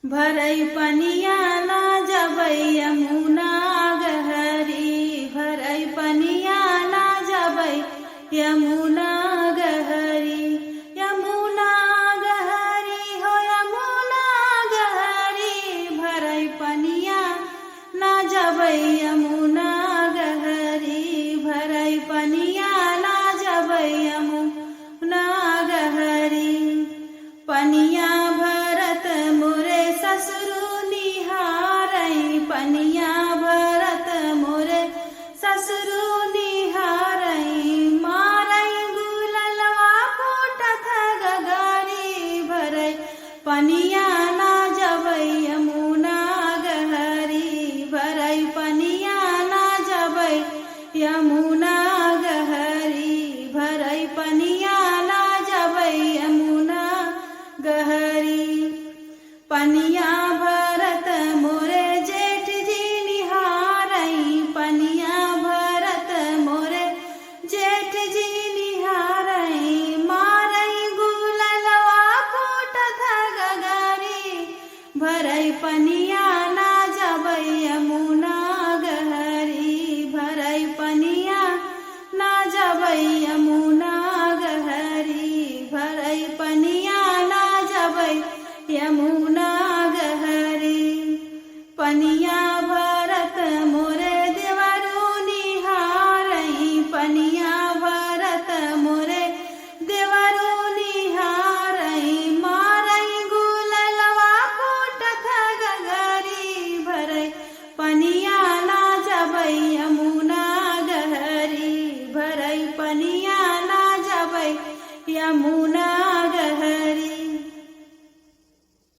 भरई पनिया ना जबै यमुना गहरी, भरई पनिया ना जबै यमुना गहरी। यमुना गहरी हो यमुना गहरी, भरई पनिया ना जबै यमुना गहरी, भरई पनिया ना जबै यमुना गहरी। पनिया भरत मोरे ससुरु निहारई, पनिया भरत मोरे ससुरु निहारई। मारई गुललवा फूटत गगरी, भरई पनिया ना जबै यमुना गहरी, भरई पनिया ना जबै यमुना गहरी, भरई पनिया ना जबै यमुना गहरी। पनिया भरत मोरे जेठ जी निहारई, पनिया भरत मोरे जेठ जी निहारई। मारई गुललवा फूटत गगरी, भरई पनिया ना जबै यमुना गहरी, भरई पनिया ना जबै यमुना गहरी, भरई पनिया ना जबै यमुना गहरी। पनिया